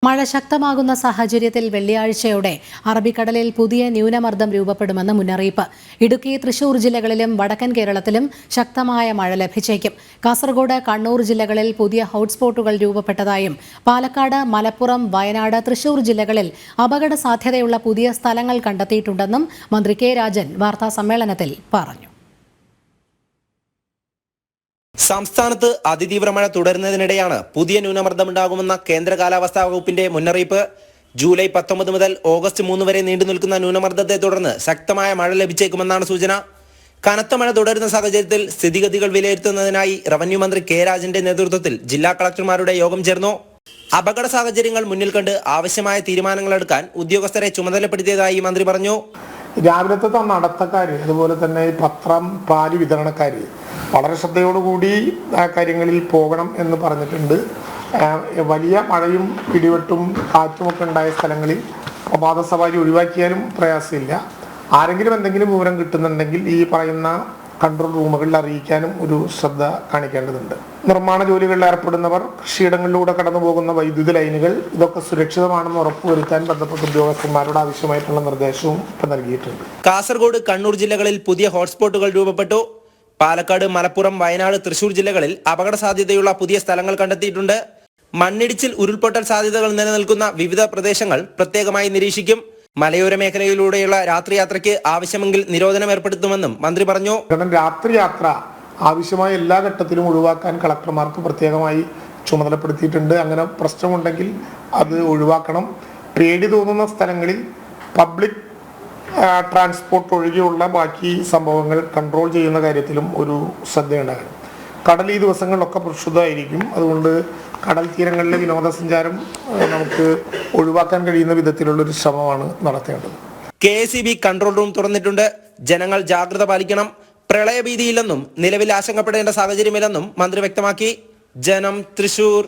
മഴ ശക്തമാകുന്ന സാഹചര്യത്തിൽ വെള്ളിയാഴ്ചയോടെ അറബിക്കടലിൽ പുതിയ ന്യൂനമർദ്ദം രൂപപ്പെടുമെന്ന് മുന്നറിയിപ്പ്. ഇടുക്കി, തൃശൂർ ജില്ലകളിലും വടക്കൻ കേരളത്തിലും ശക്തമായ മഴ ലഭിച്ചേക്കും. കാസർഗോഡ്, കണ്ണൂർ ജില്ലകളിൽ പുതിയ ഹോട്ട്സ്പോട്ടുകൾ രൂപപ്പെട്ടതായും പാലക്കാട്, മലപ്പുറം, വയനാട്, തൃശൂർ ജില്ലകളിൽ അപകട സാധ്യതയുള്ള പുതിയ സ്ഥലങ്ങൾ കണ്ടെത്തിയിട്ടുണ്ടെന്നും മന്ത്രി കെ രാജൻ വാർത്താസമ്മേളനത്തിൽ പറഞ്ഞു. സംസ്ഥാനത്ത് അതിതീവ്ര മഴ തുടരുന്നതിനിടെയാണ് പുതിയ ന്യൂനമർദ്ദമുണ്ടാകുമെന്ന കേന്ദ്ര കാലാവസ്ഥാ വകുപ്പിന്റെ മുന്നറിയിപ്പ്. ജൂലൈ 19 മുതൽ ഓഗസ്റ്റ് 3 വരെ നീണ്ടു നിൽക്കുന്ന ന്യൂനമർദ്ദത്തെ തുടർന്ന് ശക്തമായ മഴ ലഭിച്ചേക്കുമെന്നാണ് സൂചന. കനത്ത മഴ തുടരുന്ന സാഹചര്യത്തിൽ സ്ഥിതിഗതികൾ വിലയിരുത്തുന്നതിനായി റവന്യൂ മന്ത്രി കെ രാജന്റെ നേതൃത്വത്തിൽ ജില്ലാ കളക്ടർമാരുടെ യോഗം ചേർന്നു. അപകട സാഹചര്യങ്ങൾ മുന്നിൽ കണ്ട് ആവശ്യമായ തീരുമാനങ്ങളെടുക്കാൻ ഉദ്യോഗസ്ഥരെ ചുമതലപ്പെടുത്തിയതായി മന്ത്രി പറഞ്ഞു. രാവിലത്തെ നടത്തക്കാർ, അതുപോലെ തന്നെ പത്രം, പാല് വിതരണക്കാർ വളരെ ശ്രദ്ധയോടുകൂടി ആ കാര്യങ്ങളിൽ പോകണം എന്ന് പറഞ്ഞിട്ടുണ്ട്. വലിയ മഴയും ഇടിവെട്ടും കാറ്റുമൊക്കെ ഉണ്ടായ സ്ഥലങ്ങളിൽ പ്രഭാത സവാരി ഒഴിവാക്കിയാലും പ്രയാസമില്ല. ആരെങ്കിലും എന്തെങ്കിലും വിവരം കിട്ടുന്നുണ്ടെങ്കിൽ ഈ പറയുന്ന കൺട്രോൾ റൂമുകളിൽ അറിയിക്കാനും ഒരു ശ്രദ്ധ കാണിക്കേണ്ടതുണ്ട്. നിർമ്മാണ ജോലികളിൽ ഏർപ്പെടുന്നവർ, കൃഷിയിടങ്ങളിലൂടെ കടന്നു പോകുന്ന വൈദ്യുതി ലൈനുകൾ, ഇതൊക്കെ സുരക്ഷിതമാണെന്ന് ഉറപ്പുവരുത്താൻ ബന്ധപ്പെട്ട ഉദ്യോഗസ്ഥന്മാരോട് ആവശ്യമായിട്ടുള്ള നിർദ്ദേശവും നൽകിയിട്ടുണ്ട്. കാസർഗോഡ്, കണ്ണൂർ ജില്ലകളിൽ പുതിയ ഹോട്ട്സ്പോട്ടുകൾ രൂപപ്പെട്ടു. പാലക്കാട്, മലപ്പുറം, വയനാട്, തൃശൂർ ജില്ലകളിൽ അപകട സാധ്യതയുള്ള പുതിയ സ്ഥലങ്ങൾ കണ്ടെത്തിയിട്ടുണ്ട്. മണ്ണിടിച്ചിൽ, ഉരുൾപൊട്ടൽ സാധ്യതകൾ നിലനിൽക്കുന്ന വിവിധ പ്രദേശങ്ങൾ പ്രത്യേകമായി നിരീക്ഷിക്കും. മലയോര മേഖലയിലൂടെയുള്ള രാത്രി യാത്രയ്ക്ക് ആവശ്യമെങ്കിൽ നിരോധനം ഏർപ്പെടുത്തുമെന്നും മന്ത്രി പറഞ്ഞു. രാത്രി യാത്ര ആവശ്യമായ എല്ലാ ഘട്ടത്തിലും ഒഴിവാക്കാൻ കളക്ടർമാർക്ക് പ്രത്യേകമായി ചുമതലപ്പെടുത്തിയിട്ടുണ്ട്. അങ്ങനെ പ്രശ്നമുണ്ടെങ്കിൽ അത് ഒഴിവാക്കണം. പേടി തോന്നുന്ന സ്ഥലങ്ങളിൽ പബ്ലിക് ട്രാൻസ്പോർട്ട് ഒഴികെയുള്ള ബാക്കി സംഭവങ്ങൾ കൺട്രോൾ ചെയ്യുന്ന കാര്യത്തിലും ഒരു ശ്രദ്ധയുണ്ടാകണം. കടൽ ഈ ദിവസങ്ങളിലൊക്കെ പ്രക്ഷുബ്ധമായിരിക്കും. അതുകൊണ്ട് കടൽ തീരങ്ങളിലെ വിനോദസഞ്ചാരം നമുക്ക് ഒഴിവാക്കാൻ കഴിയുന്ന വിധത്തിലുള്ളൊരു ശ്രമമാണ് നടത്തേണ്ടത്. KSEB കൺട്രോൾ റൂം തുറന്നിട്ടുണ്ട്. ജനങ്ങൾ ജാഗ്രത പാലിക്കണം. പ്രളയഭീതിയില്ലെന്നും നിലവിൽ ആശങ്കപ്പെടേണ്ട സാഹചര്യമില്ലെന്നും മന്ത്രി വ്യക്തമാക്കി. ജനം, തൃശൂർ.